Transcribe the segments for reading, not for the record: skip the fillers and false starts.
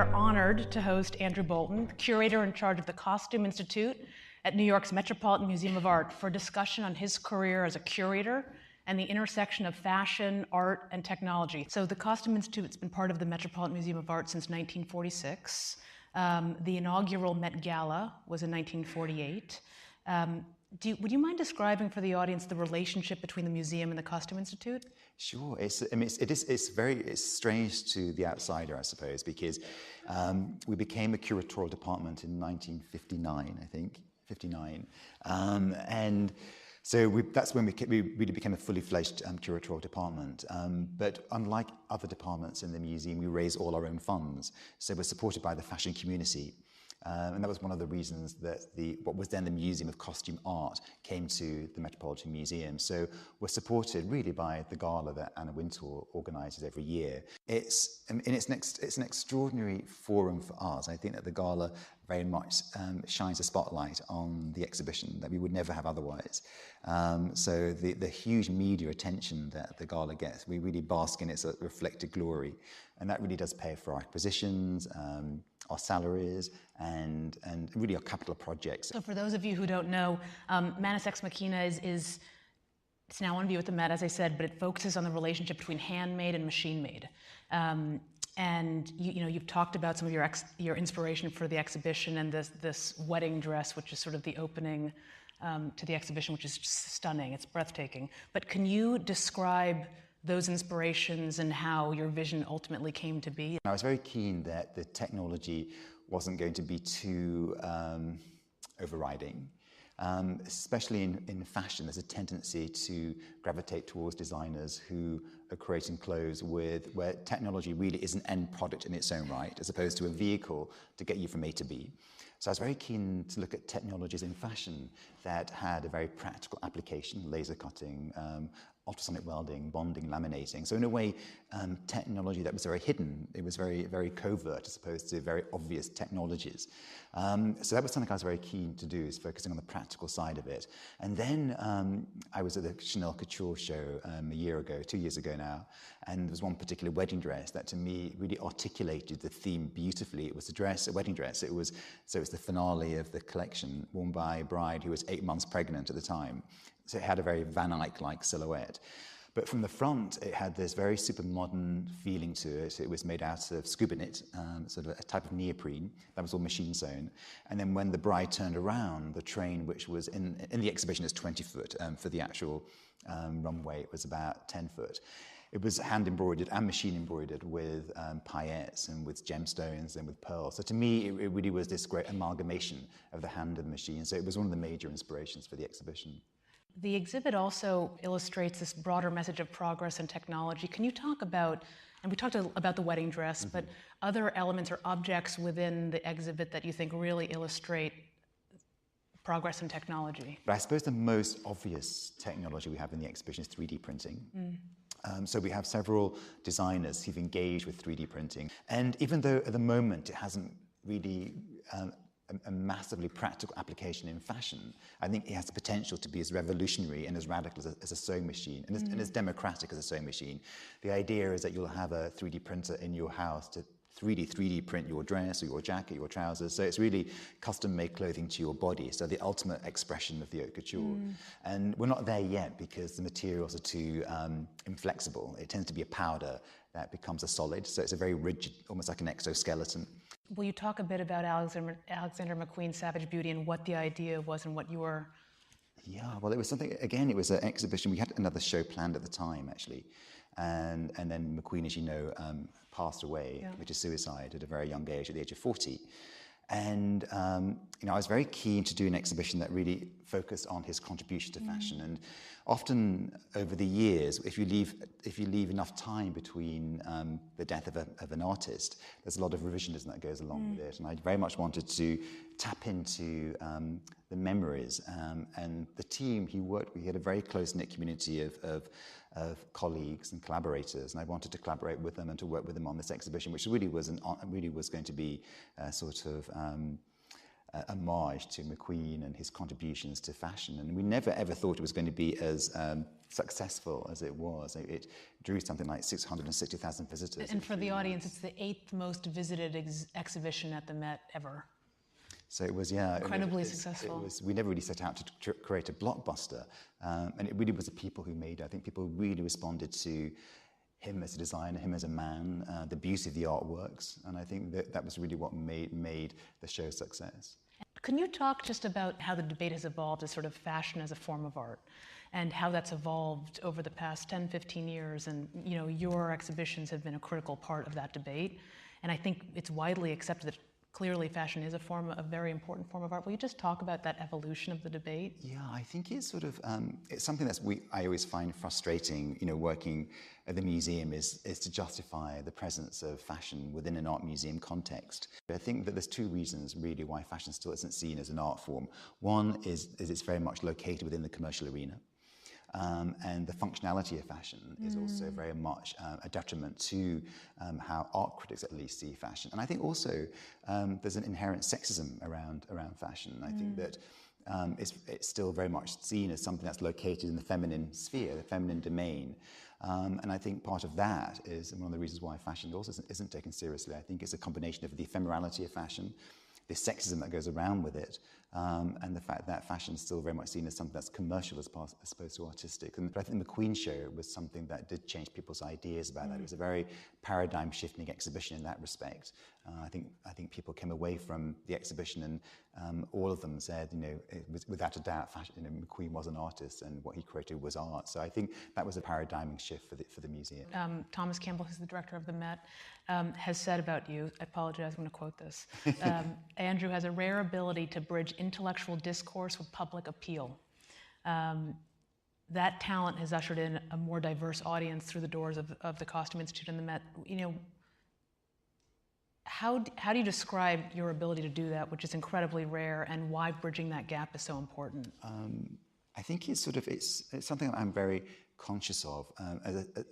are honored to host Andrew Bolton, the curator in charge of the Costume Institute at New York's Metropolitan Museum of Art, for a discussion on his career as a curator and the intersection of fashion, art, and technology. So the Costume Institute's been part of the Metropolitan Museum of Art since 1946. The inaugural Met Gala was in 1948. Would you mind describing for the audience the relationship between the museum and the Costume Institute? Sure. It's very strange to the outsider, I suppose, because we became a curatorial department in 1959, I think, 59, and so that's when we really became a fully fledged curatorial department. But unlike other departments in the museum, we raise all our own funds, so we're supported by the fashion community. And that was one of the reasons that what was then the Museum of Costume Art came to the Metropolitan Museum. So we're supported really by the gala that Anna Wintour organises every year. It's an extraordinary forum for us. I think that the gala very much shines a spotlight on the exhibition that we would never have otherwise. So the huge media attention that the gala gets, we really bask in its reflected glory. And that really does pay for our acquisitions, our salaries, and really our capital projects. So for those of you who don't know, Manus Ex Machina is it's now on view at the Met, as I said, but it focuses on the relationship between handmade and machine-made. And you've talked about some of your inspiration for the exhibition and this wedding dress, which is sort of the opening to the exhibition, which is just stunning. It's breathtaking. But can you describe those inspirations and how your vision ultimately came to be? I was very keen that the technology wasn't going to be too overriding. Especially in fashion, there's a tendency to gravitate towards designers who are creating clothes where technology really is an end product in its own right, as opposed to a vehicle to get you from A to B. So I was very keen to look at technologies in fashion that had a very practical application: laser cutting, ultrasonic welding, bonding, laminating. So in a way, technology that was very hidden. It was very, very covert as opposed to very obvious technologies. So that was something I was very keen to do, is focusing on the practical side of it. And then I was at the Chanel Couture show a year ago, 2 years ago now, and there was one particular wedding dress that to me really articulated the theme beautifully. It was a wedding dress. It was the finale of the collection, worn by a bride who was 8 months pregnant at the time. So it had a very Van Eyck-like silhouette. But from the front, it had this very super modern feeling to it. It was made out of scuba knit, sort of a type of neoprene that was all machine sewn. And then when the bride turned around, the train, which was in the exhibition, is 20 foot. For the actual runway, it was about 10 foot. It was hand embroidered and machine embroidered with paillettes and with gemstones and with pearls. So to me, it really was this great amalgamation of the hand and the machine. So it was one of the major inspirations for the exhibition. The exhibit also illustrates this broader message of progress and technology. Can you talk about, and we talked about the wedding dress, but other elements or objects within the exhibit that you think really illustrate progress in technology? But I suppose the most obvious technology we have in the exhibition is 3D printing. So we have several designers who've engaged with 3D printing. And even though at the moment it hasn't really a massively practical application in fashion, I think it has the potential to be as revolutionary and as radical as a sewing machine, and as democratic as a sewing machine. The idea is that you'll have a 3D printer in your house to 3D print your dress or your jacket, your trousers. So it's really custom-made clothing to your body. So the ultimate expression of the haute couture. And we're not there yet because the materials are too inflexible. It tends to be a powder that becomes a solid. So it's a very rigid, almost like an exoskeleton. Will you talk a bit about Alexander McQueen's Savage Beauty and what the idea was and what you were... Yeah, well, it was something, again, it was an exhibition. We had another show planned at the time, actually. And then McQueen, as you know, passed away, which is suicide at a very young age, at the age of 40. And I was very keen to do an exhibition that really focused on his contribution to fashion. And often over the years, if you leave enough time between the death of an artist, there's a lot of revisionism that goes along with it. And I very much wanted to tap into the memories and the team he worked with. He had a very close-knit community of colleagues and collaborators, and I wanted to collaborate with them and to work with them on this exhibition, which really was going to be sort of homage to McQueen and his contributions to fashion. And we never ever thought it was going to be as successful as it was. It drew something like 660,000 visitors. And for the audience, it's the 8th most visited exhibition at the Met ever. So it was, yeah. Incredibly successful. We never really set out to create a blockbuster. And it really was the people who made it. I think people really responded to him as a designer, him as a man, the beauty of the artworks. And I think that was really what made the show a success. Can you talk just about how the debate has evolved as sort of fashion as a form of art, and how that's evolved over the past 10, 15 years? And your exhibitions have been a critical part of that debate. And I think it's widely accepted that clearly fashion is a very important form of art. Will you just talk about that evolution of the debate? Yeah, I think it's sort of, it's something I always find frustrating, working at the museum is to justify the presence of fashion within an art museum context. I think that there's two reasons really why fashion still isn't seen as an art form. One is it's very much located within the commercial arena. And the functionality of fashion is also very much a detriment to how art critics at least see fashion. And I think also there's an inherent sexism around fashion. I think that it's still very much seen as something that's located in the feminine sphere, the feminine domain. And I think part of that is one of the reasons why fashion also isn't taken seriously. I think it's a combination of the ephemerality of fashion, the sexism that goes around with it, and the fact that fashion is still very much seen as something that's commercial as opposed to artistic. But I think the McQueen show was something that did change people's ideas about that. It was a very paradigm-shifting exhibition in that respect. I think people came away from the exhibition and all of them said, it was, without a doubt, fashion, McQueen was an artist and what he created was art. So I think that was a paradigm shift for the museum. Thomas Campbell, who's the director of the Met, has said about you, I apologize, I'm going to quote this, Andrew has a rare ability to bridge intellectual discourse with public appeal. That talent has ushered in a more diverse audience through the doors of the Costume Institute and the Met. How do you describe your ability to do that, which is incredibly rare, and why bridging that gap is so important? I think it's something that I'm very conscious of.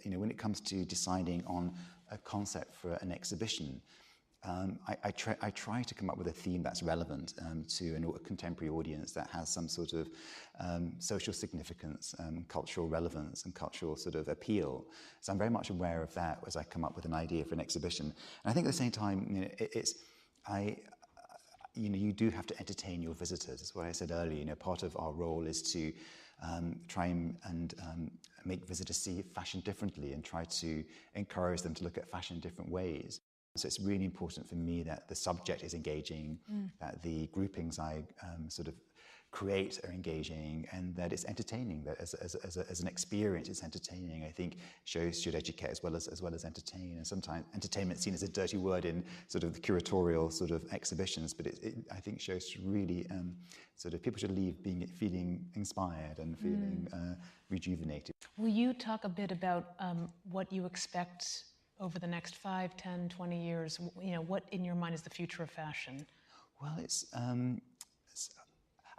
When it comes to deciding on a concept for an exhibition, I try to come up with a theme that's relevant to a contemporary audience that has some sort of social significance, cultural relevance, and cultural sort of appeal. So I'm very much aware of that as I come up with an idea for an exhibition. And I think at the same time, you do have to entertain your visitors. That's what I said earlier. Part of our role is to try and make visitors see fashion differently and try to encourage them to look at fashion in different ways. So it's really important for me that the subject is engaging, that the groupings I sort of create are engaging, and that it's entertaining, that as an experience it's entertaining. I think shows should educate as well as entertain, and sometimes entertainment is seen as a dirty word in sort of the curatorial sort of exhibitions, but I think shows should really sort of, people should leave feeling inspired and feeling rejuvenated. Will you talk a bit about what you expect over the next 5, 10, 20 years? What in your mind is the future of fashion? Well,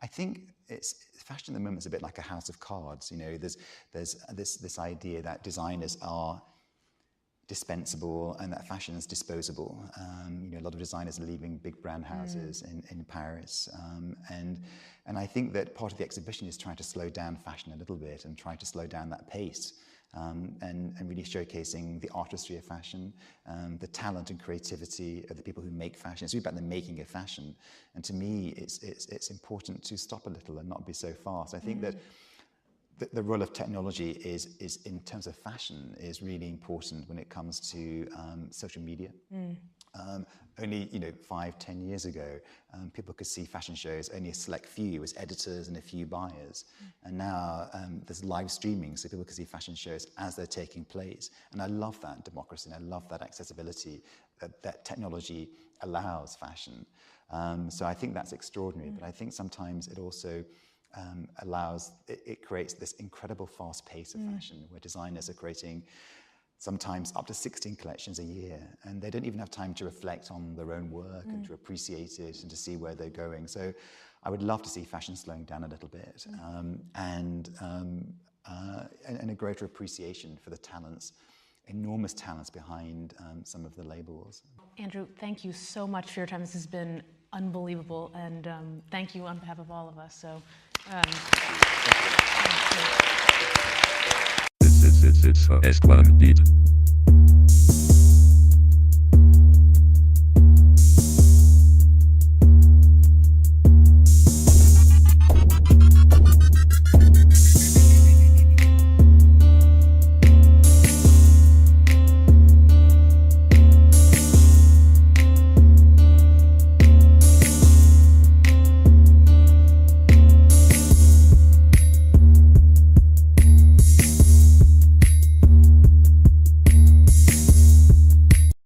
I think fashion at the moment is a bit like a house of cards. There's this idea that designers are dispensable and that fashion is disposable. A lot of designers are leaving big brand houses in Paris, and I think that part of the exhibition is trying to slow down fashion a little bit and trying to slow down that pace. And really showcasing the artistry of fashion, the talent and creativity of the people who make fashion. It's really about the making of fashion. And to me, it's important to stop a little and not be so fast. I think that the role of technology is in terms of fashion, is really important when it comes to social media. Only 5-10 years ago, people could see fashion shows, only a select few as editors and a few buyers. And now there's live streaming, so people can see fashion shows as they're taking place. And I love that democracy, and I love that accessibility that technology allows fashion. So I think that's extraordinary, but I think sometimes it also it creates this incredible fast pace of fashion where designers are creating sometimes up to 16 collections a year, and they don't even have time to reflect on their own work and to appreciate it and to see where they're going. So I would love to see fashion slowing down a little bit, and a greater appreciation for the talents, enormous talents behind some of the labels. Andrew, thank you so much for your time. This has been unbelievable. And thank you on behalf of all of us. So. It's for S1 Beat.